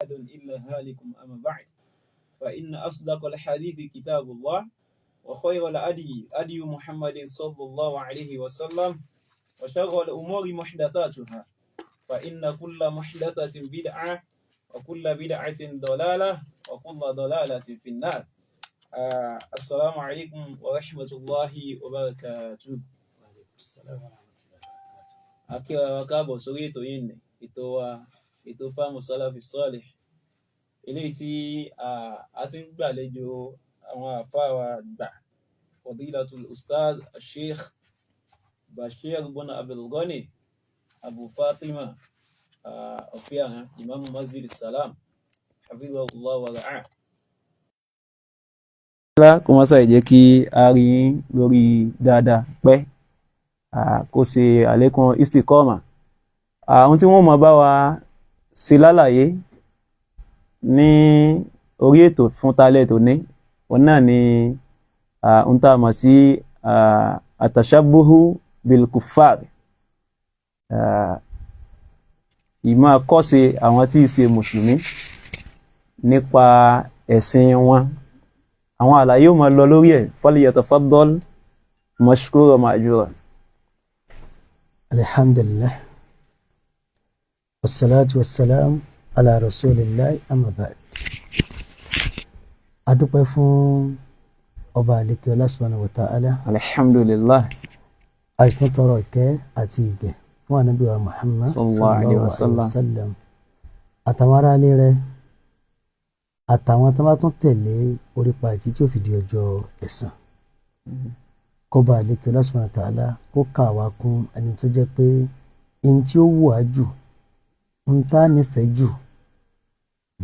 إلا هالكم أما بعد فإن أصدق الحديث كتاب الله وخير الهدي هدي محمد صلى الله عليه وسلم وشر الأمور محدثاتها فإن كل محدثة بدعة وكل بدعة ضلالة وكل ضلالة في النار. السلام عليكم ورحمة الله وبركاته. السلام ورحمة الله وبركاته. Akíra wa káàbọ̀ sórí ètò yìí ní ètò Fáàmù Sálàfí Sálíhì, eléyìí tí a ti ń gbàlejò àwọn àfáà wa gbà Fadilatul Ustaz Sheikh Bashir bin Abdul Ghani Abu Fatima Ofiahan, Imam Masjid Salam, hafidhahullah wa ra'ah. Kó má ṣàì jẹ́ kí a rí lórí dáadáa pẹ́, kó ṣe àlékún istikọ́mà. Àwọn tí wọ́n máa bá wa ṣe lálàyé ní orí ètò fún talẹ́ tòní, òun náà ni ń tá a mọ̀ sí àtàṣàbùhù bilkufar, ìmọ̀ àkọ́ṣe àwọn tí í ṣe mùsùlùmí nípa ẹ̀sìn wọn. Àwọn àlàyé ó máa lọ lórí ẹ̀, falyatafaddal mashkuran ma'juran. Alhamdulillah wassalatu wassalam ala rasulillah amma ba'd. A dúpẹ́ fún ọba àlékè ọlá subhanahu wa ta'ala. Alhamdulillah. Àìsàn tọrọ ìkẹ́ àti ìgẹ̀ fún ànábì wa Muhammad sallallahu alaihi wasallam àtàwọn ará ilé rẹ̀ àtàwọn tó bá tún tẹ̀lé orípa àti tí ó fi di ọjọ́ ẹ̀san. Kọba àlékè ọlá subhanahu wa ta'ala kó kà wá kún ẹni tó jẹ́ pé in tí ó wù á jù, ń tá nífẹ̀ẹ́ jù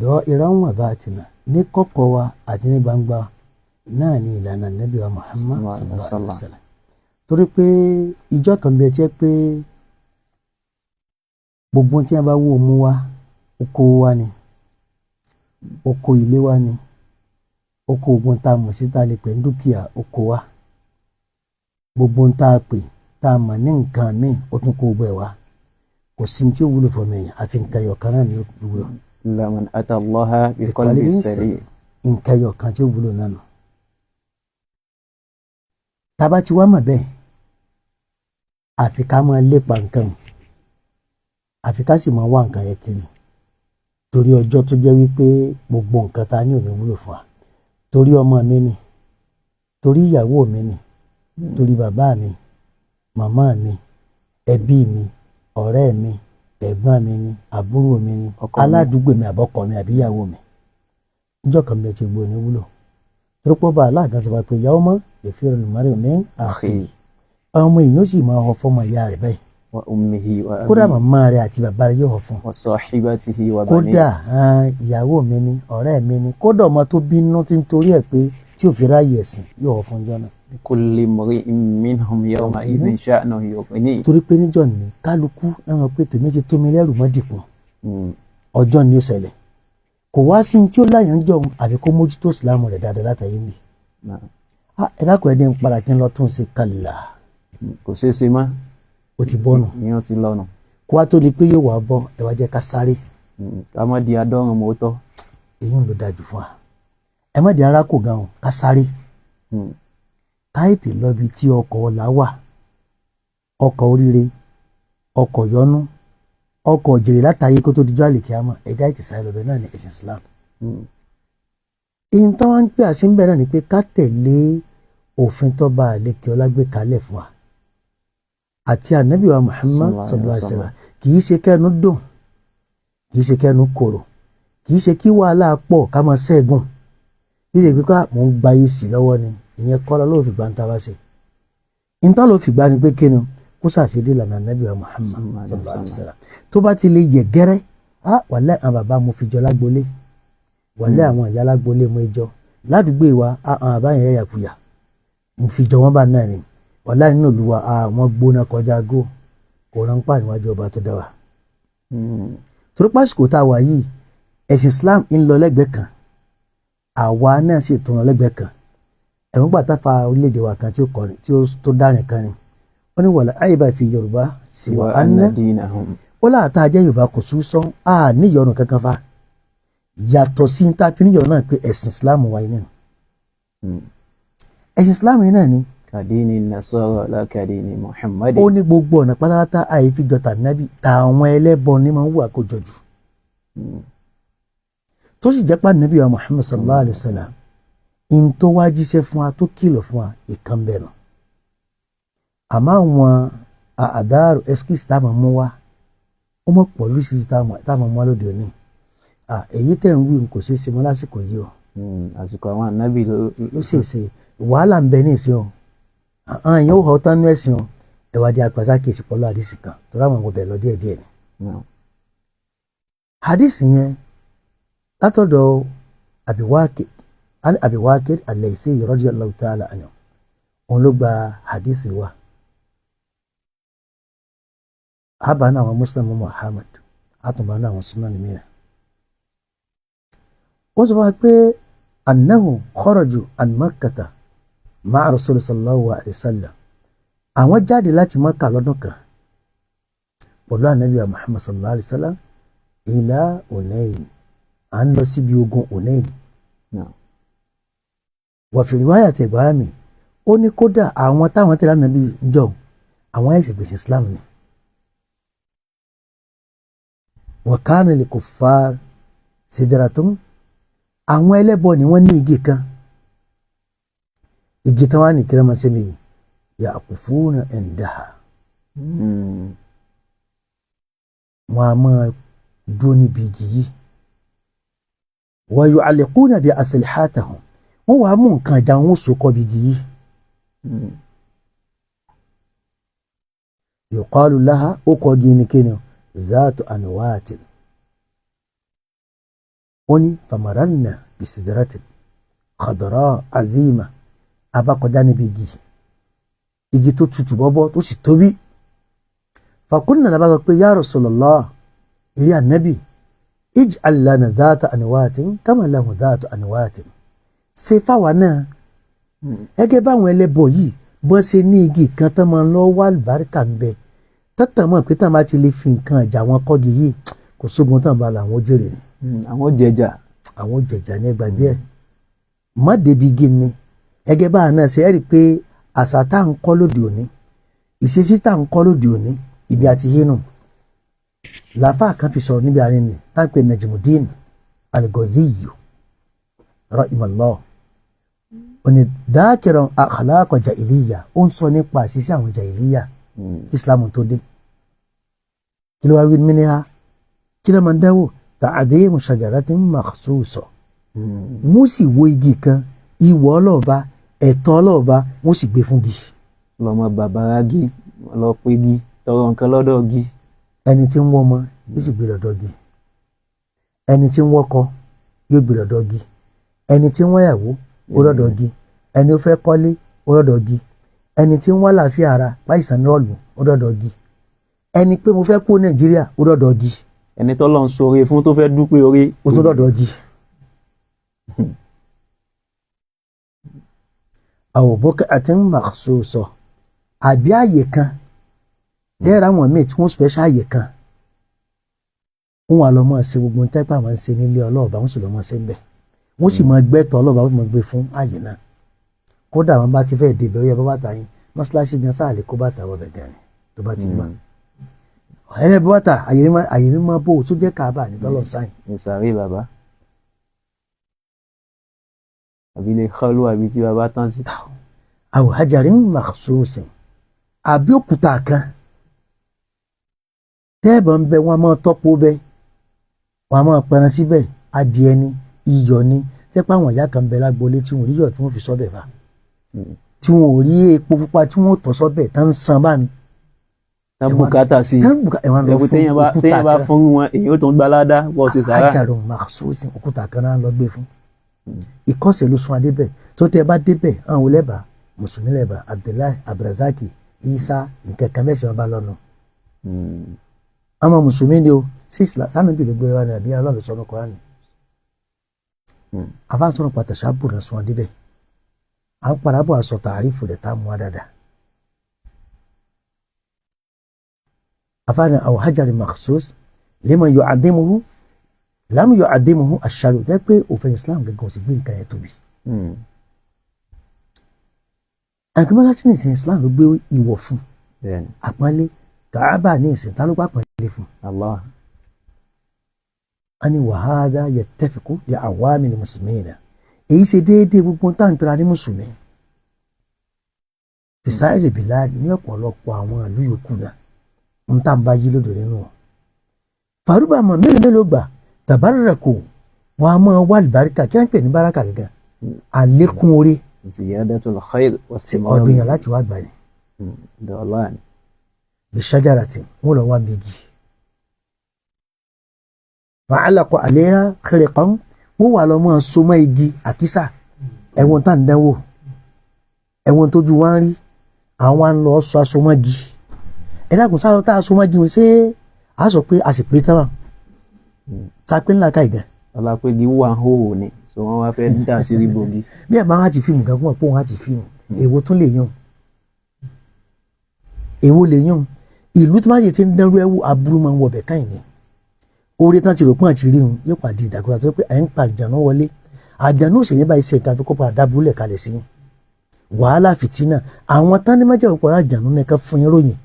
lọ ìrànwọ́ àbáàtìnà ní kọ̀kọ̀ wa àti ní gbangba náà ni ìlànà Nábì wa Muhammad sallallahu alaihi wasallam. Torí pé ìjọ kan bí ẹ jẹ́ pé gbogbo tí a bá wò mú wa, oko wa ni, oko ilé wa ni, oko ogun tá a mọ̀ sí tá a lè pè ní dúkìá oko wa, gbogbo tá a pè tá a mọ̀ ní nǹkan míì ó tún kó gbẹ wa, kò sí tí ó wúlò fún mi àfi nǹkan ẹyọ kan náà ni ó wúlò. Illa man ata Allaha bi qalbin salim. Nǹkan ẹyọ kan tí ó wúlò náà nù. Tá bá ti wá mọ̀ bẹ́ẹ̀, àfi ká máa lépa nǹkan, àfi ká sì máa wá nǹkan yẹn kiri, torí ọjọ́ tó jẹ́ wípé gbogbo nǹkan ta ní ò ní wúlò fún wa. Torí ọmọ mi ni, torí ìyàwó mi ni, torí bàbá mi, màmá mi, ẹbí mi, ọ̀rẹ́ mi, ẹ̀gbọ́n mi ni, àbúrò mi ni, aládùúgbò mi àbọ́kọ mi àbí ìyàwó mi. Ìjọ́ kan bẹ́ẹ̀ ti gbó ní wúlò. Torí pé ọba aláàgán sọ pé yawma yafirul mar'u min akhihi. Ọmọ yìí yóò sì máa họ fọ́mọ ìyá rẹ̀ báyìí. Wa ummihi wa abihi. Kódà màmá rẹ̀ àti bàbá rẹ̀ yóò họ fún. Wa sahibatihi wa banihi. Kódà ìyàwó mi ni, ọ̀rẹ́ mi ni, kódà ọmọ tó bínú tí ń torí ẹ̀ pé tí ò fi ráyè ẹ̀sìn yóò họ fún jọ́nà. Kulli mri'in minhum yawma idhin sha'nuhu yughnihi. Torí pé níjọ́ ni kálukú ẹran pé tèmi ti tó mi lẹ́rù mọ́ dìkun. Ọjọ́ ni ó ṣẹlẹ̀. Kò wá sí tí ó láyàn jọ àbí kó mójútó ìsìlámù rẹ̀ dáadáa látàyè mi. Ẹ dákun ẹni ń padà kí n lọ tún ṣe kàlà. Kò ṣeé ṣe mọ́. Ó ti bọ́nu. Ìyẹn ti lọ́nu. Kó wá tó di pé yóò wá bọ́ ẹ wá jẹ́ ká sáré. Ká má di adọ́run mọ́tọ́. Èyí ń lò dájú fún wa. Ẹ má di ara kò gan o, ká sáré. Káyìtì lọ́bi tí ọkọ̀ ọ̀la wà, ọkọ̀ oríire, ọkọ̀ yọnú, ọkọ̀ òjèrè látàyè kó tó dijọ́ àlìkíyámà, ẹ̀dá ìtìsáyé lọ́bẹ̀ náà ní ẹ̀sìn Islam. Èyí tó wá ń pè àṣì ń bẹ̀rẹ̀ ni pé ká tẹ̀lé òfin tó bá àlékè ọlá gbé kalẹ̀ fún wa àti ànábì wa Muhammad sallallahu alaihi wasallam. Kì í ṣe kẹ́nu dùn, kì í ṣe kẹ́nu kòrò, kì í ṣe kí wàhálà pọ̀ ká máa ṣẹ́gun, kì í ṣe pé ká mò ń gba yìí lọ́wọ́ ni. Ìyẹn kọ́ ló fi gbà ń ta wá sí. Ìntà ló fi gbà ni pé kíni kó ṣàṣedé ìlànà ànábì wa Muhammad sallallahu alaihi wasallam. Tó bá ti lè yẹ gẹ́rẹ́, wàlẹ́ àwọn bàbá mo fi jọ lágbolé, wàlẹ́ àwọn ìyá lágbolé mo jọ ládùúgbò wa, àwọn àbá yẹn yàkuyà mo fi jọ wọ́n bá náà ni. Wàlẹ́ nínú olùwà àwọn gbóná kọjá gó, kò rán pa níwájú ọba tó dá wa. Torí pásìkò tá a wà yìí, ẹ̀sìn Islam ń lọ lẹ́gbẹ̀ẹ́ kan, àwa náà sì tún lọ lẹ́gbẹ̀ẹ́ kan. Ẹ̀wọ̀n gbà tá fa orílẹ̀-èdè wa kan tí ó kọrin tí ó tó dárin kan ni. Wọ́n ní wala aiba fi Yorùbá siwa anna dinahum. Ó láàtà jẹ́ Yorùbá kò sú sán, ní ìyọnu kankan fa. yàtọ̀ sí ní ta fi níjọ náà pé ẹ̀sìn Islam wáyé nínú ẹ̀sìn Islam yìí náà ni kadini nasara la kadini Muhammad. ó ní gbogbo ọ̀nà pátápátá àìfijọ́ tànábì táwọn ẹlẹ́bọ ní máa ń wà kó jọjù tó sì jẹ́ pé ànábì wa Muhammad sallallahu alayhi wa sallam in tó wá jíṣẹ́ fún wa tó kìlọ̀ fún wa ìkan bẹ̀rù àmọ́ àwọn àdáàrò excuse tá a máa mú wá ó mọ̀ pọ̀ lóṣìṣẹ́ tá a máa mú wá lóde òní èyí tẹ̀ ń wí kò ṣeé ṣe mọ́ lásìkò yìí o àsìkò àwọn ànábì ló ṣèṣe wàhálà ń bẹ ní ìsìn o àwọn èèyàn ò họ́ tán ní ẹ̀sìn o ẹ̀wádìí àpàṣà kìí pọ̀lú àdìsí kan tó ráwọn ọmọ bẹ̀ lọ díẹ̀díẹ̀ ni. àdìsí yẹn látọ̀dọ̀ Abi Waqid al-Laythi radiyallahu ta'ala anhu òun ló gba àdìsí wa. àbáná àwọn Muslim Muhammad àtúnbáná àwọn sunan mìíràn. wọ́n sọ fún wa pé annahu kharaju an Makkata ma'a Rasul sallallahu alayhi wa sallam àwọn jáde láti Mákà lọ́dún kan pẹ̀lú ànábì Muhammad sallallahu alayhi wa sallam ila Hunayn à ń lọ síbi ogun Hunayn. wa fi riwayat ìgbàmì ó ní kódà àwọn táwọn tẹ̀lé ànábì ń jọ àwọn ẹ̀sìn gbèsè Islam ni. wa kana li kuffar sidratun àwọn ẹlẹ́bọ ni wọ́n ní igi kan igi tán wá ní kí wọ́n máa ṣe mí yaqufuna indaha wọ́n a máa dúró níbi igi yìí wa yu'alliquna bi aslihatahum wọ́n wàá mú nǹkan ìjà wọn so kọ́ bí igi yìí yuqalu laha ó kọ́ igi ní kíni zaatu anwatin wọ́n ní famaranna bisidratin khadra azima abakọjá níbi igi tó tutù bọ́bọ́ tó sì tóbi fakunna nàbà sọ pé ya Rasulullah ìrí ànábì ij'al lana dhata anwatin kama lahu dhatu anwatin ṣe fáwa náà gẹ́gẹ́ báwọn ẹlẹ́bọ yìí bọ́ ṣe ní igi kan tán máa ń lọ wá àlùbáríkà ń bẹ tọ́tàn mọ̀ pé tán bá ti lè fi nǹkan ìjà wọn kọ́gi yìí kò sógun tán bá làwọn ó jèrè ni. àwọn jẹjà ní ẹgbàgbé ẹ̀ má débi igi ni gẹ́gẹ́ bá náà ṣe ẹ́ rí i pé àṣà tá à ń kọ́ lóde òní ìṣesí tá à ń kọ́ lóde òní ibi àti hínú làáfà kan fi sọ̀rọ̀ níbi àárín ni tá à ń pè Najmuddin al-Ghaziyyu rahimallah òní dhakiran akhlaqa jahiliyya ó ń sọ nípa àṣìṣe àwọn jahiliyya Islam tó dé kí ló wá wí mí ní ha kí ló máa ń dáwò ta'dhimu shajaratin makhsusa wọ́n sì wo igi kan ìwọ ọlọ́ọ̀ba ẹ̀tọ́ ọlọ́ọ̀ba wọ́n sì gbé fún gi. lọmọ bàbára gi lọ pé gi tọrọ nǹkan lọ́dọ̀ gi. ẹni tí ń wọ́ ọmọ yóò sì gbé lọ́dọ̀ gi ẹni tí ń wọ́kọ yóò gbé lọ́dọ̀ gi ẹni tí ń wọ́yàwó ó lọ́dọ̀ gi ẹni ó fẹ́ kọ́lé ó lọ́dọ̀ gi ẹni tí ń wá láàfin ara páìsàn rọ́ọ̀lù ó lọ́dọ̀ gi ẹni pé mo fẹ́ kó Nàìjíríà ó lọ́dọ̀ gi ẹni tọ́lọ́ ń sọre fún tó fẹ́ dúpẹ́ orí ó tó lọ́dọ̀ gi. àwọn bókẹ́ àti makhsusa àbí àyè kan tẹ́ra àwọn míì tí wọ́n special àyè kan wọ́n wà lọ́mọ ṣe gbogbo tẹ́pẹ́ àwọn ṣe nílé ọlọ́ọ̀bá wọ́n sì lọ́mọ ṣe ń bẹ̀ wọ́n sì mọ gbẹ́tọ̀ ọlọ́ọ̀bá wọ́n mọ gbé fún àyè náà kódà wọn bá ti fẹ́ dé ibẹ̀ ó yẹ bá bàtà yín mọ́ṣáláṣí gan sáà lè kó bàtà wọ bẹ̀gàn ni tó bá ti mọ̀ ẹ bá bàtà àyè mímọ́ bò tó jẹ́ Káàbà ní tọ́lọ̀ sáyìn. ìsàrí bàbá àbí lè kọlu àbí tí bàbá tán sí. aw hajarin makhsusin àbí òkúta kan tẹ́ẹ̀bọ̀ ń bẹ wọn máa tọ́pọ̀ bẹ́ wọn máa pẹran síbẹ̀ adìẹ ni iyọ̀ ni tẹ́pẹ́ àwọn ìyá kan bẹ lágboolé tí wọn ò rí yọ̀ tí wọ́n fi sọ́bẹ̀ bá tí wọn ò rí epo pupa tí wọ́n tọ́ sọ́bẹ̀ tán ń san bá ní. tán bùkátà sí ẹ̀kú téèyàn bá fún wọn èyí ó tó ń gbalada bọ́ sí sàrà. hajarun makhsusin òkúta kan náà lọ gbé fún ìkọ́sẹ̀ ló sún adébẹ̀ tó tẹ́ bá débẹ̀ àwọn olẹ́bàá mùsùlùmí lẹ́bàá Abdullahi Abdulrazaki Isa nkẹ̀kẹ́ mẹ́sàn-án bá lọ́nà àmọ́ mùsùlùmí ni o sí sànàbí ló gbé wa ní àbí Ọlọ́run sọ̀rọ̀ Kùránì àfáàsọ̀rọ̀ pàtàkì àbúrò sún adébẹ̀ à ń padà bọ̀ àṣọ tààrífù rẹ̀ tá a mú wa dáadáa àfáàní aw hajarin makhsus liman yu'adhimuhu lam yu'addimuhu ash-shar'u jẹ́ pé òfin Islam gẹ́gẹ́ sì gbé nǹkan yẹn tóbi. àgbẹ̀mọ́lá tí ní ìsìn Islam ló gbé ìwọ̀ fún àpọ́nlé Kaaba ní ìsìn tá ló bá pọ́nlé fún. a ní wa hadha yattafiqu li awamil muslimina èyí ṣe déédéé gbogbo táwọn ìpínlẹ̀ ní mùsùlùmí fìsáìlì bìláàdì ní ọ̀pọ̀lọpọ̀ àwọn ìlú yòókù náà ń tà ń bá yí lódò nínú wọn. Fàrúbà mọ̀ mélòó gbà tàbárẹ̀ kò wọn a máa wá àlùbáríkà kí wọ́n pè ní báràkà gẹ́gẹ́ àlékún orí ọ̀dọ̀ yàn láti wá gbà ní. bí ṣájára tí wọ́n lọ wá méjì. fa'alaqa alayha khiriqan wọ́n wà lọ́ máa so mọ́ igi àkísà ẹ̀wọ̀n tá à ń dánwò ẹ̀wọ̀n tójú wá ń rí àwọn à ń lọ sọ asomọ́gi ẹ̀dàkùn sáà tá asomọ́gi wọn ṣé a sọ pé a sì pé tán ta pé ńlá ká ìgàn. ọlá pé di wà ń hòhò ni so wọn wá fẹ́ dá sí ríbogi. bí ẹ̀ bá wá ti fíìmù gan fún ọ̀ pé wọ́n á ti fíìmù èwo tún lè yàn èwo lè yàn ìlú tó má yẹ ti ń dánrú ẹwú aburú máa ń wọ ọbẹ̀ káyìn ni oore tán ti rò pọ́n àti rí wọn yóò pàdé ìdàgbàsókè tó pé à ń pa àjànú wọlé àjànú òsèlè báyìí ṣe ìka fi kó padà dábúlẹ̀ kalẹ̀ sí yín wàhálà fìtínà àwọn tánímájà òpó àjànú nìkan fún yín ròyìn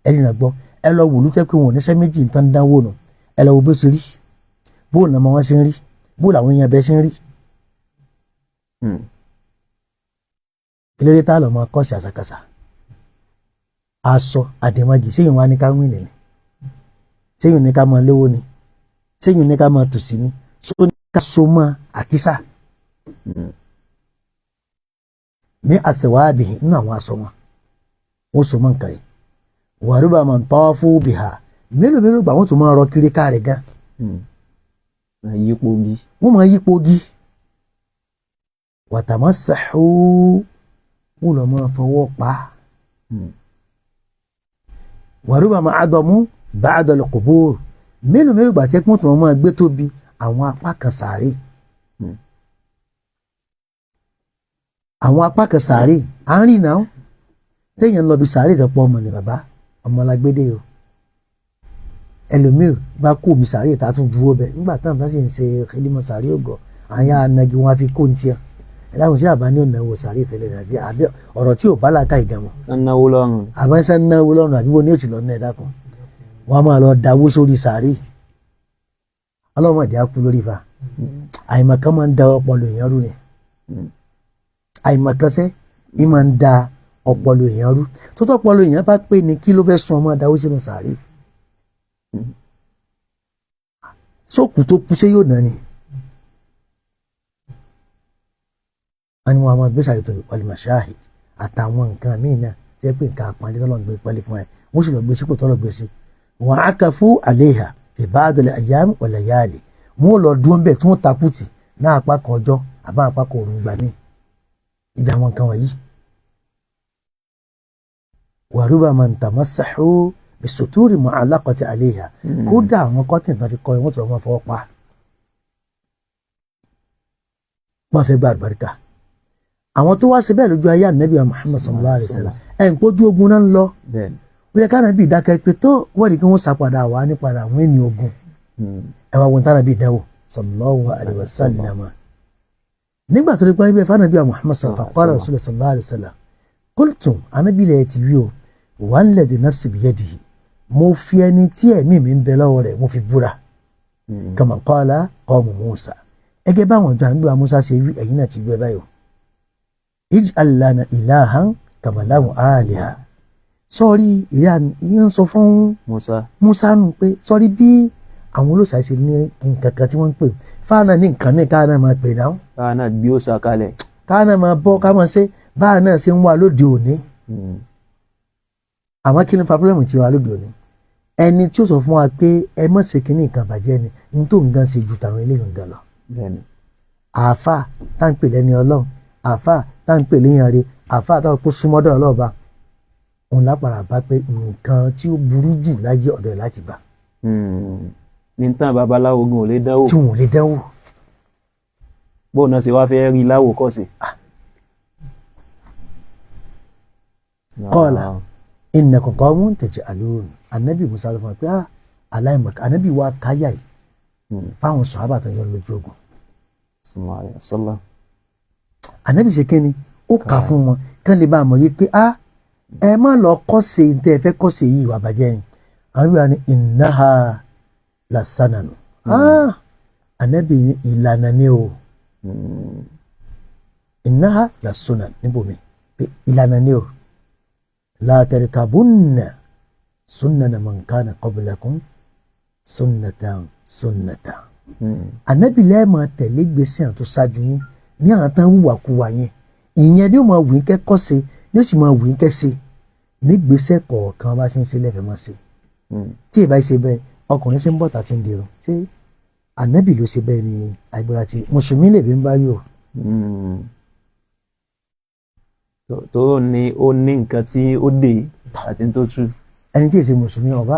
ẹni náà gbọ́ ẹ lọ wòlú tẹ́ pé wọn ò ní sẹ́ méjì ń tán dánwò nù ẹ lọ wo bó ṣe rí bó làwọn ọmọ wọn ṣe ń rí bó làwọn èèyàn bẹ ṣe ń rí. eléré tá a lọ máa kọ́ sí àṣàkáṣà aṣọ àdèmàjì séyìn wá ní ká wí nìyẹn séyìn ní ká máa lówó ni séyìn ní ká máa tòsí ni só ní ká so mọ́ àkísà ní àtẹwàábì nínú àwọn aṣọ wọn so mọ́ nǹkan yìí wàrúbà máa ń tọ́ fún bìhà mélòó gbà wọ́n tún máa rọ kiri káàrẹ̀ gan. wọ́n máa yípo ogi wàtàmọ́ sàḥú wọ́n lọ máa fọwọ́ pa wàrúbà máa àdọ̀mú ba'da al-qubur mélòó gbà tẹ́ kí wọ́n tún máa gbé tóbi àwọn apá kan sàárè. àwọn apá kan sàárè à ń rìn náà téèyàn lọ bí sàárè tó pọ̀ ọmọ ní bàbá ọmọlágbédè o ẹlòmíì bá kó omi sàárè tá a tún dúró bẹ nígbà táwọn bá sì ń ṣe kílímọ sàárè ògọ àyà anagi wọn á fi kó ń tiẹ ẹdáhùn sí àbá ní ònàwó sàárè tẹ́lẹ̀ nàbí àbí ọ̀rọ̀ tí ò bá làákà ìdààmú. sannáwó lọ́rùn. àbá ń sannáwó lọ́rùn àbí wọn ní òtí lọ́nà ẹ̀dá kan wọn á máa lọ dáwó sórí sàárè ọlọ́mọdé á kú lórí fa àìmọ̀kan máa ń da ọpọlọ èèyàn rú ni àìmọ̀kan sẹ́ ì máa ń da ọpọlọ èèyàn rú tó tọpọlọ èèyàn bá pé ni kí ló fẹ́ sun ọmọ dáwó sínú sàárè sókù tó kú sí yóò náà ni wọn ni wọn máa gbé sàárè tó lè pọlì màṣáàhì àtàwọn nǹkan míì náà tí ẹ pé nǹkan àpọ́nlé tọ́lọ́ gbé pẹ́lí fún ẹ wọ́n sì lọ gbé sípò tọ́lọ́ gbé sí wọn á kà fún àléhà fi ba'dil ayyam wal layali wọn ò lọ dúró ń bẹ̀ tí wọ́n takùtì náà apá kan ọjọ́ àbá apá kan òru gbà míì ibi àwọn nǹkan wọ̀nyí. wàrúbà máa ń tamassahu bisuturi mu'allaqati alayha kódà àwọn kọ́tìn náà fi kọ́ ẹ wọ́n tó lọ́ fọwọ́ pa wọ́n fẹ́ gba àlùbáríkà. àwọn tó wá sí bẹ́ẹ̀ lójú ayé ànábì Muhammad sallallahu alayhi wa sallam ẹ̀ ń pójú ogun náà ń lọ ó yẹ káàná bí ìdákẹ́ pé tó wọ́n rí kí wọ́n sàpadà wà nípadà àwọn ènìyàn ogun ẹ wá wọn tánà bí ìdáwó sallallahu alayhi wa sallam. nígbà tó rí pé ibẹ̀ fánàbí Muhammad qala rasulullah sallallahu alayhi wa sallam qultum anábìlẹ̀ ti wí o walladhi nafsi biyadihi mo fi ẹni tí ẹ̀mí mi ń bẹ lọ́wọ́ rẹ̀ mo fi búra kama qala qawmu Musa ẹgẹ́ báwọn ọjọ́ àgbẹ̀ Musa ṣe wí ẹ̀yìn náà ti gbé báyìí ij'al lana ilahan kama lahum aliha sọ́ọ́rí ìyẹn sọ fún Musa nù pé sọ́ọ́rí bí àwọn olóòṣà ṣe ní nǹkan kan tí wọ́n ń pè fáànà ní nǹkan ní káà náà máa pè náà káà náà bí ó ṣàkalẹ̀ káà náà máa bọ́ ká máa ṣe báà náà ṣe ń wá lóde òní àmọ́ kí ni fa pírọ́mù tí wà lóde òní ẹni tí ó sọ fún wa pé ẹ mọ̀ ṣe kínní nǹkan bàjẹ́ ni ní tó nǹkan ṣe ju tàwọn eléyìí nǹkan lọ. àáfà tá à ń pè lẹ́ni ọlọ́run àáfà tá à ń pè léyàn re àáfà táwọn kó súnmọ́dọ̀ ọlọ́ọ̀ba òun lápàrà bá pé nǹkan tí ó burú jù láyé ọ̀dọ̀ ẹ̀ láti bá. ní tán babaláwo gan ò lè dánwò. tí wọn ò lè dánwò. bóun náà ṣe wá fẹ́ rí láwò kọ́ sí. qala innakum qawmun tajhalun anabi Musa ló fún wa pé aláìmọ̀ká anabi wa káyà yìí fáwọn sàhábà tó yọ lójú ogun. sallallahu alaihi wasallam. ànábì ṣe kíni ó kà fún wọn kán lè bá a mọ̀ yìí pé ẹ má lọ kọ́sẹ̀ tẹ́ ẹ fẹ́ kọ́sẹ̀ yìí ìwà bàjẹ́ ni ànábì wa ni innaha la sananu ànábì ní ìlànà ni o innaha la sunan níbòmí pé ìlànà ni o la tarkabunna sunnana man kana qablakum sunnatan sunnatan. ànábì lẹ́ẹ̀mọ̀ tẹ̀lé gbèsè àtúntò ṣáájú yín ní àwọn tán wùwàkuwà yẹn ìyẹn ni ó máa wù í kẹ́kọ́ ṣe ni ó sì máa wù í kẹ́ ṣe ní gbèsè kọ̀ọ̀kan bá ṣe ń ṣe lẹ́fẹ̀ẹ́ máa ṣe. tí ìbá ṣe bẹ́ẹ̀ ọkùnrin ṣe ń bọ̀ tà ti ń dirun ṣé ànábì ló ṣe bẹ́ẹ̀ ni àìgbọ́ra ti mùsùlùmí lè fi ń bá yò. tó ní ó ní nǹkan tí ó dé àti tó tú. ẹni tí èsì mùsùlùmí ọba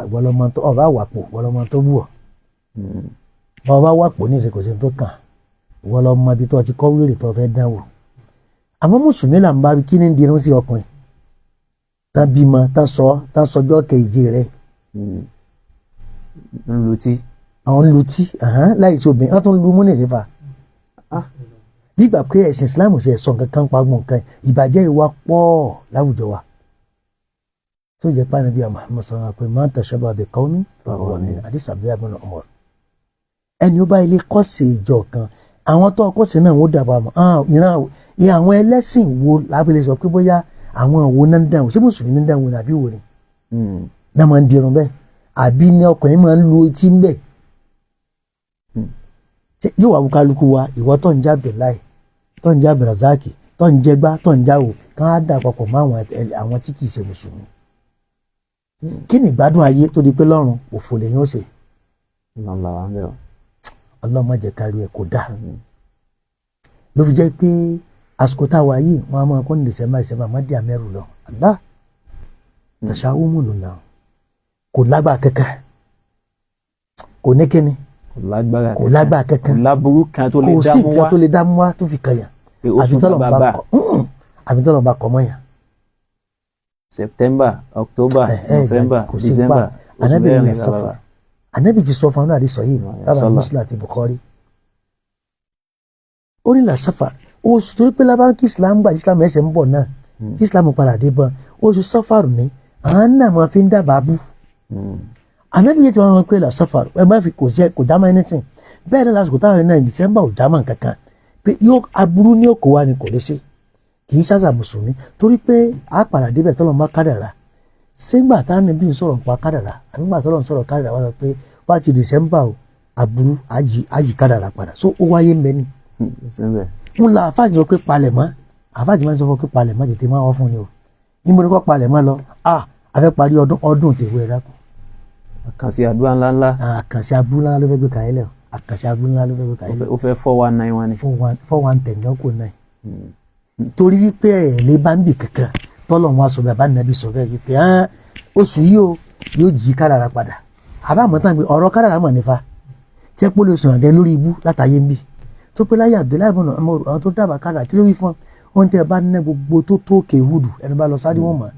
àwàpọ̀ wọlọmọ tó bù ọ́ ọba wàpọ̀ ní ìsìnkú sí tó kàn wọlọmọ ibi tó ti kọ́ wíìrì tó fẹ́ dánwò. àmọ́ mùsùlùmí là ń bá kí ní dirun sí ọkùnrin tán bímọ tán sọjọ́ keje rẹ̀. ń lutí. àwọn lutí láì sí obìnrin wọn tún lu múnì sífà. nígbà pé ẹ̀sìn Islam ṣe sọ nǹkan kan pa gbọ̀n kan ìbàjẹ́ ìwà pọ̀ láwùjọ wa. tó yẹ pé Ànábì Muhammad sọ wọn pé man tashabbaha bi qawmin fahuwa minhum àdìsí Abdullah ibn Umar. ẹni ó bá ilé kọ́sì ìjọ kan àwọn tó kọ́sì náà wọ́n dàbọ̀ àmọ́ ìran àwọn ẹlẹ́sìn wo lábẹ́lẹ̀ sọ pé bóyá àwọn òwò náà ń dáwò ṣé mùsùlùmí ń dáwò àbí wò ni náà máa ń dirun bẹ́ẹ̀ àbí ní ọkùnrin máa ń lu etí ń bẹ̀. yóò wá wúkálukú wa ìwọ tó ń jẹ́ Abdullahi tó ń jẹ́ Abdulrazaki tó ń jẹ́ gbá tó ń jáwò kán á dà papọ̀ mọ́ àwọn tí kì í ṣe mùsùlùmí. kí ni ìgbádùn ayé tó di pé lọ́run òfò lèyìn ó ṣe. ọlọ́mọ jẹ́ kárí ẹ̀ kó dáa. ló fi jẹ́ pé àsìkò táwa yìí wọn a máa kọ́ ní December má dé àmẹ́rù lọ Allah tàṣàwùmù ló la kò lágbára kankan kò ní kíni kò lágbára kankan kò láburú kan tó lè dá mú wá tó fi kàyàn àbí tọ́lọ̀ bá kọ́ mọ́ yàn. September, October, November, December oṣù mẹ́rin lára. Ànábì ti sọ fún àwọn àdìsọ yìí lábàá Muslim àti Bukhari ó ní làṣàfà oṣù torí pé lábàá kí Islam gbà Islam ẹsẹ̀ ń bọ̀ náà kí Islam padà dé bọ́ oṣù Safar ní àwọn náà máa fi ń dábàá bú. Ànábì yẹn ti wọn pé làṣàfà ẹ má fi kò já mọ́ anything bẹ́ẹ̀ náà lásìkò táwọn náà December ò já mọ́ kankan pé yóò aburú ní òkò wa ni kò lè ṣe kì í sáza mùsùlùmí torí pé a padà débẹ̀ tọ́lọ́ má kádàrá sígbà táwọn bí n sọ̀rọ̀ pa kádàrá àbí gbà tọ́lọ́ ń sọ̀rọ̀ kádàrá wá sọ pé wá ti December o aburú àjì kádàrá padà so ó wáyé mẹ́ni. ń la àfáàjì sọ pé palẹ̀ mọ́ àfáàjì máa ń sọ fún pé palẹ̀ mọ́ tètè máa wọ́ fún ni o níbo ni kò palẹ̀ mọ́ lọ a fẹ́ parí ọdún tèwé rẹ kù. àkànṣe àdúrà ńláńlá. àkànṣe àbúrú ńlá ló fẹ́ gbé kàyé lẹ̀ àkànṣe àbúrú ńlá ló fẹ́ gbé kàyé lẹ̀. ó fẹ́ 419 wá ní. 419 gan kò náà torí wípé ẹ̀ lè bá ń bì kankan tọ́lọ̀ wọn sọ bẹ́ẹ̀ bá nàbí sọ bẹ́ẹ̀ wípé oṣù yìí o yóò jí kádàrá padà àbámọ̀ tán pé ọ̀rọ̀ kádàrá mọ̀ nífa tí ẹ pọ́ lè sọ̀rọ̀ dẹ lórí ibú látàyé ń bì tó pé láyé Abdullahi ibn Umar àwọn tó dábàá kádàrá kí ló wí fún wọn tẹ bá ná gbogbo tó tó kéwùdù ẹni bá lọ sáré wọn mọ̀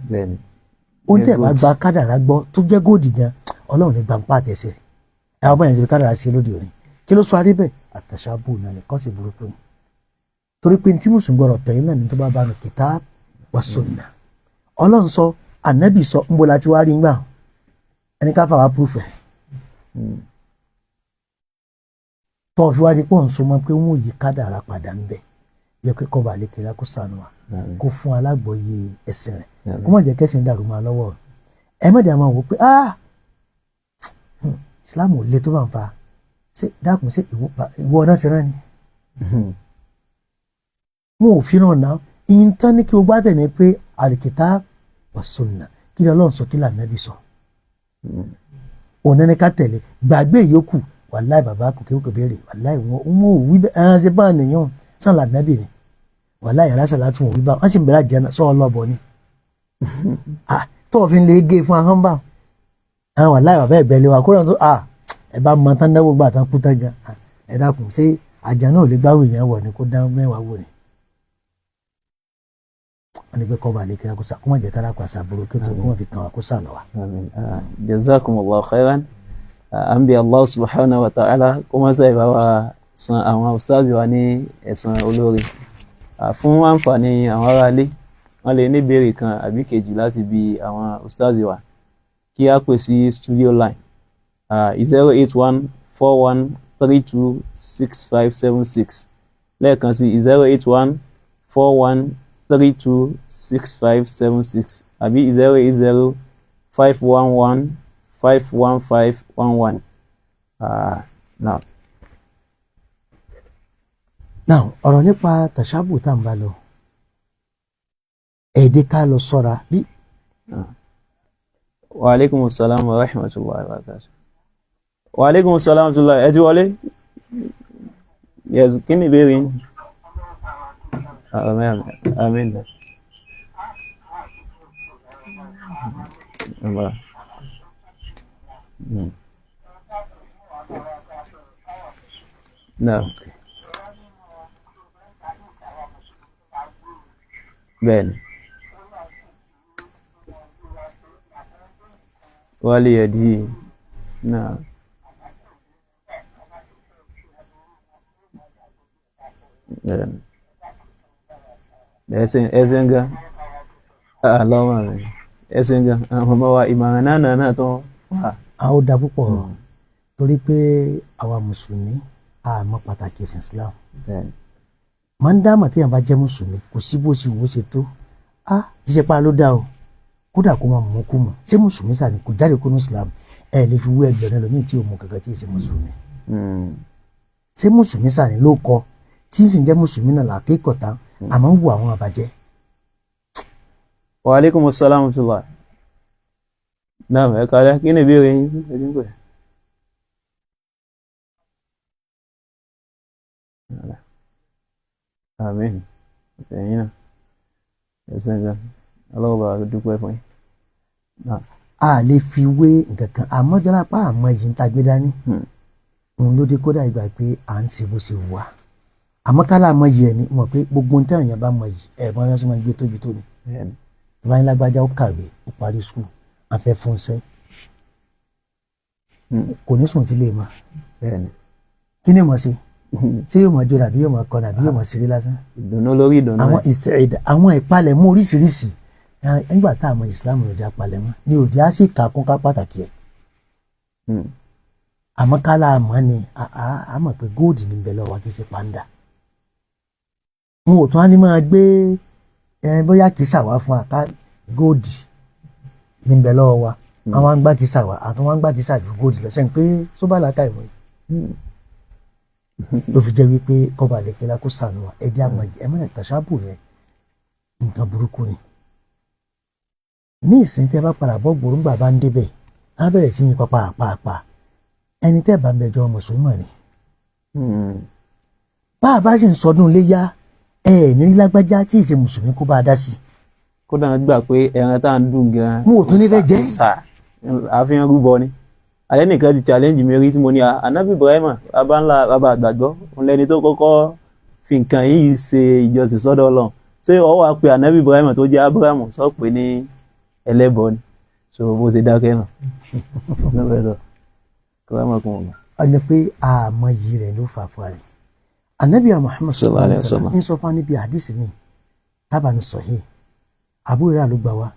ó tẹ bá gba kádàrá gbọ́ tó jẹ́ góòdì gan Ọlọ́run ní gbàǹpá àtẹ̀sẹ̀ ẹ wọ́n báyìí ṣe kádàrá sí lóde òní kí ló sọ arí bẹ́ẹ̀ àtàṣàbù náà ní kọ́sì burúkú ni torí pé tí mùsùlùmí gbọ́dọ̀ tẹ̀lé náà ní tó bá bá nu kitab wa sunna Ọlọ́run sọ ànábì sọ ń bo láti wá rí ngbà ẹni ká fà wá púrúfẹ̀ tó fi wá di pọ̀ ń so mọ́ pé wọ́n yí kádàrá padà ń bẹ̀ yẹ kí kọ́ba àlékèrè kó sànù wa kó fún alágbọ̀ọ́yé ẹ̀sìn rẹ̀ kó má jẹ́ kẹ́sìn dàrú máa lọ́wọ́ ẹ má dàá máa wò pé Islam ò le tó bá ń fa ṣé dákun ṣé ìwọ náà fi rán ni wọn ò fi ràn náà ìyìn tán ní kí o bá tẹ̀ ní pé al-kitab wa sunna kí ni Ọlọ́run sọ kí l'Ànábì sọ òun ní ká tẹ̀lé gbàgbé yòókù wàláì bàbá kò kí ó kò béèrè wàláì wọn ò wí bẹ́ẹ̀ ẹ̀hán ṣe bá nìyàn sàn l'Ànábì ni wàláì aláṣà láti wọn ò wí bá wọn sì ń bẹ̀rẹ̀ àjẹ́ sọ ọlọ́bọ ni tó o fi ń lè gé fún ahọ́n bá àwọn wàláì bàbá ẹ̀bẹ̀ lé wa kó lọ́n tó ẹ bá mọ tán náwó gbà tán kú tán gan ẹ dákun ṣé àjà náà ò lè gbáwò èèyàn wọ̀ ni kó dán mẹ́wàá wò ni wọ́n ní pé kọ́ bá lè kíra kó sá kó má jẹ́ kára kó àṣà burú kí tó kó má fi kàn wá kó sànù wa. Jazakumullahu khairan à ń bi Allah subhanahu wa ta'ala kó má ṣe bá wa san àwọn ustaz wa ní ẹ̀san olóore. Fún àǹfààní àwọn ará ilé, wọ́n lè ní ìbéèrè kan àbí kejì láti bi àwọn ustaz wa, kí a pè sí studio line 08141326576, lẹ́ẹ̀kan sí 08141326576 àbí 08051151511. Now ọ̀rọ̀ nípa tàṣàbù tá à ń bá lọ ẹ̀ẹ́dẹ́ ká lọ sọ́ra bí. Wa alaikum assalam wa rahmatullahi wa barakatuh. Wa alaikum assalam wa rahmatullahi. Ẹ ti wọlé? Yes, kí ni ìbéèrè yín? Àmín. No. Bẹ́ẹ̀ni. Wálé ẹ̀dí náà. Ẹsẹ̀ gan. Lọ́wọ́ rẹ̀. Ẹsẹ̀ gan. Àwọn ọmọ wa ìmọ̀ràn náà tó wà. A ó da púpọ̀ torí pé àwa mùsùlùmí a mọ̀ pàtàkì ẹ̀sìn Islam. Máa ń dáàmà tí yàn bá jẹ́ mùsùlùmí kò sí bó ṣe wò ó ṣe tó. Iṣẹ́ pa ló dá o. Kódà kó máa mú kú mọ̀ ṣé mùsùlùmí sàní kò jáde kó ní Islam lè fi wé ẹgbẹ̀rún ẹlòmíì tí ò mọ̀ kankan tí ì ṣe mùsùlùmí. Ṣé mùsùlùmí sàní ló kọ tí ń sì ń jẹ́ mùsùlùmí náà làákékọ̀ọ́ tán àmọ́ ń wo àwọn àbàjẹ́. Wa alaikum assalam wa rahmatullah. Náà ẹ kálẹ́ kí ni ìbéèrè yín? Àmín. Ẹ̀yin náà. Ẹ̀sìn gan. Ọlọ́run bá dúpẹ́ fún yín. A lè fi wé nǹkan kan àmọ́ jọra pa àmọ́ yìí ń ta gbé dání. Òun ló dé kódà ìgbà pé à ń ṣe bó ṣe wà. Àmọ́ kálá àmọ́ yìí ẹ̀ ní mọ̀ pé gbogbo ohun tí èèyàn bá mọ̀ yìí ẹ̀gbọ́n yẹn sì máa ń gbé tóbi tóbi. Ìbá ní lágbájá ó kàwé ó parí skul à ń fẹ́ fún iṣẹ́. Kò ní sùn tí lè mọ̀. Kí ni mo ṣe? Tí yóò máa jóra bí yóò máa kọ́nà bí yóò máa ṣeré lásán. Ìdùnnú lórí ìdùnnú. Àwọn ìsẹ̀ẹ̀dà àwọn ìpalẹ̀mọ́ oríṣiríṣi nígbà tá àmọ́ ìsìlámù lòdì apalẹ̀mọ́ ni òdì á sì kà kún ká pàtàkì ẹ̀. Àmọ́ kálá àmọ́ ni a mọ̀ pé góòdì ní bẹ̀lẹ̀ wa kì í ṣe pàǹdà. N ò tún á ní máa gbé bóyá kì í ṣàwá fún àká góòdì ní bẹ̀lẹ̀ wa àwọn àgbà kì í ṣàwá àtúnwá àgbà kì í ṣàjú góòdì lọ sẹ́yìn pé sóbà làákà ìmọ̀ yìí. Ló fi jẹ́ wípé kọ́ba àlẹ́kẹ́lá kó sànù wa ẹ̀dí àmọ́ yìí ẹ̀mọ́ ìtàṣàbù rẹ̀ nǹkan burúkú ni. Ní ìsìn tẹ́ bá padà bọ́ gbòrúngbà bá ń débẹ̀ á bẹ̀rẹ̀ sí yín pàápàá ẹni tẹ́ bá ń bẹjọ́ mùsùlùmí ni. Bá a bá sì ń sọdún léyà nírí lágbájá tí ì ṣe mùsùlùmí kó bá a dá sí. Kódà wọn gbà pé ẹran tá à ń dùn gan-an. Mo ò tún ní fẹ́ jẹ́. Àfihàn rúbọ ni. Alẹ́ nìkan ti challenge mi rí tí mo ní Ànábì Ibrahim bàbá ńlá bàbá àgbàgbọ́ òun lẹni tó kọ́kọ́ fi nǹkan yìí ṣe ìjọsìn sọ́dọ̀ Ọlọ́run. Ṣé ó wá pé Ànábì Ibrahim tó jẹ́ Abraham sọ pé ní ẹlẹ́bọ ni? So bó ṣe dákẹ́ náà. Ọ̀nà pé àmọ́ yìí rẹ̀ ló fà fún rẹ̀. Ànábì Muhammad sallallahu alaihi wasallam ń sọ fún níbi àdìsí mi tábà ní sahih Abu Hurairah ló gbà wá.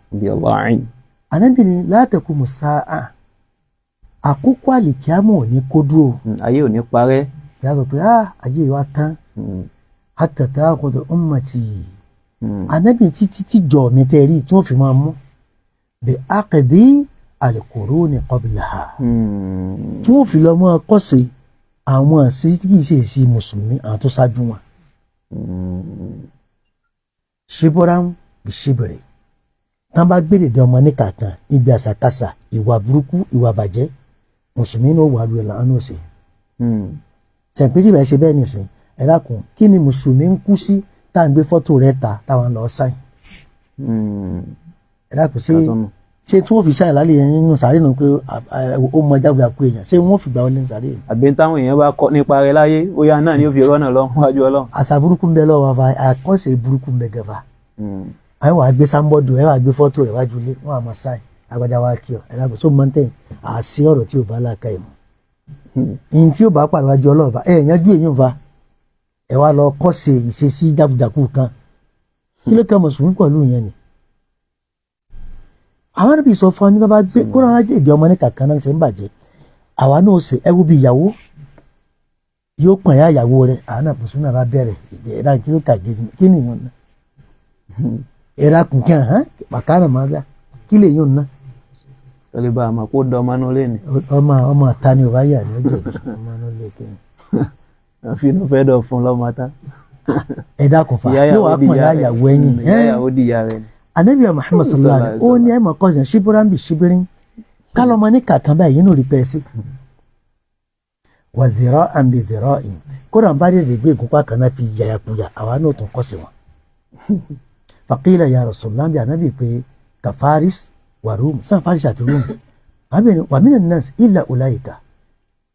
Ànábì ni la taqumu sa'a àkókò àlìkíámọ̀ ò ní kó dúró. Ayé ò ní parẹ́. Yàtọ̀ pé ayé wa tán. Hatta ta'khudha ummati. Ànábì títí tí jọ mi tẹ́ rí tí wọ́n fi máa mú. Bi aqdi al-quruni qablaha. Tí wọ́n fi lọ mọ́ kọ́sẹ̀ àwọn àṣẹ tí kì í ṣe èsì mùsùlùmí àwọn tó ṣáájú wọn. Shibran bi shibri. Tán bá gbé dèdè ọmọ níkàkan níbi àṣàkáṣà ìwà burúkú ìwà bàjẹ́ mùsùlùmí ló wà lóye làánú ṣe. Sẹ̀ǹpẹ́sì bẹ́ẹ̀ ṣe bẹ́ẹ̀ nìsín ẹ dákun kí ni mùsùlùmí ń kú sí tá à ń gbé fọ́tò rẹ̀ ta táwọn lọ sáìn. Ẹ dákun ṣé tí wọ́n fi sáyà lálẹ́ yẹn nínú sàárè nù pé ó mọ jágbe àpò èèyàn ṣé wọ́n fi gbà wọlé ní sàárè. Àbí táwọn èèyàn bá kọ́ nípa rẹ̀ láyé bóyá náà ni ó fi rọ́nà lọ wájú Ọlọ́run. Àṣà burúkú ń bẹ lọ́wọ́ wa àkọ́ṣe burúkú ń bẹ gẹ̀fà. Ẹ wàá gbé sáńbọ́ọ̀dù ẹ wàá gbé fọ́tò rẹ̀ wájú ilé wọn àmọ́ sáìn agbada wa kí ọ ẹ dákun tó mọ́tẹ́yìn àṣì ọ̀rọ̀ tí ò bá láàka ìmọ̀. ìyìn tí ó bá pàdé wájú ọlọ́ọ̀bá yanjú èyàn fa ẹ wá lọ kọ́sẹ̀ ìṣesí jákujàku kan kí ló kẹ́ mùsùlùmí pẹ̀lú yẹn ni. àwọn níbi sọ fún ọ ní bàbá gbé kó náà èdè ọmọ ní kàkan náà ṣe ń bàjẹ́ àwa náà ṣe ẹwú bí ìyàwó yóò pọ̀n ya ìyàwó rẹ̀ àwọn náà mùsùlùmí náà bá bẹ̀rẹ̀ ẹ̀rá kí ló kàgé kí ni ìyọ̀n náà ẹ̀rá kùn kí hàn pàkánà máa dá kí lè yọ̀n náà. tọ́lé bá a máa kó dọ́ ọmọ náà lé ní. ọmọ ta ni ò bá yà ní ọjọ́ ọmọ náà lè kí ni. àfinú fẹ́ dọ̀ fún lọ́mọ tá. ẹ dákun fa yóò wá pọ̀n ya ìyàwó ẹ̀yìn. ìyáyàwó di ìyá rẹ̀ ni. Ànábì Muhammad sallallahu alaihi wasallam ó ní ẹ̀ mọ̀ kọ́sìn ṣíbúrán bí ṣíbírín kálọ́mọ ní kàkan báyìí inú rí pẹ́ sí. wà zèrọ àmì zèrọ ìn kódà bá dé gbé ìgúnpá kan náà fi yàyàkuyà àwa náà tún kọ́ sí wọn. faqila ya Rasulullah bí Ànábì pé ka Faris wà Rum sáà Faris àti Rum wà mí nas illa ulaika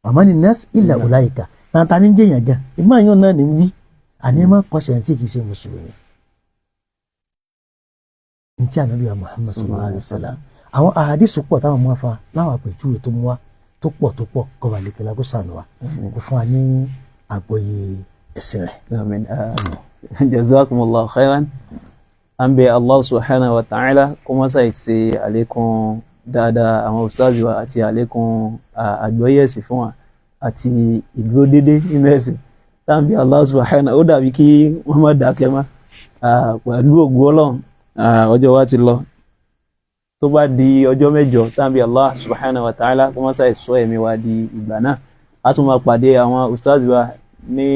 wà má ní nas illa ulaika tàǹtà ní jẹ́yàn gan ìgbà yóò náà ní wí àní má kọ́sẹ̀ tí kì í ṣe mùsùlùmí. Ntí Ànábì Muhammad sallallahu alaihi wasallam àwọn àhàdísù pọ̀ táwọn mú afa láwọn àpèjúwe tó mú wa tó pọ̀ kọba lèkèlá kó sànù wa kó fún wa ní àgbọ́yé ẹ̀sìn rẹ̀. Amin. Jazakumullahu khairan. An bẹ Allah subhanahu wa ta'ala kó mọ́ sáì ṣe àlékún dáadáa àwọn ustazi wa àti àlékún àgbọ́yé ẹ̀sìn fún wa àti ìdúró dédé nínú ẹ̀sìn. Táwọn bí Allah subhanahu ó dàbí kí wọ́n má dákẹ́ má pẹ̀lú ògùn Ọlọ́run ọjọ́ wa ti lọ. Tó bá di ọjọ́ mẹ́jọ tàbí Allah subhanahu wa ta'ala kó má sáì sọ ẹ̀mí wa di ìgbà náà a tún máa pàdé àwọn ustaz wa ní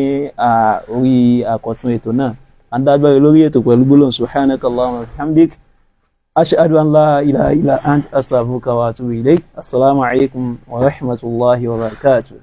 orí àkọ́tún ètò náà a ń dágbére lórí ètò pẹ̀lú gbólóhùn subhanaka Allahumma wa bihamdik ashhadu an la ilaha illa ant astaghfiruka wa atubu ilayk. Assalamu alaikum wa rahmatullahi wa barakatuh.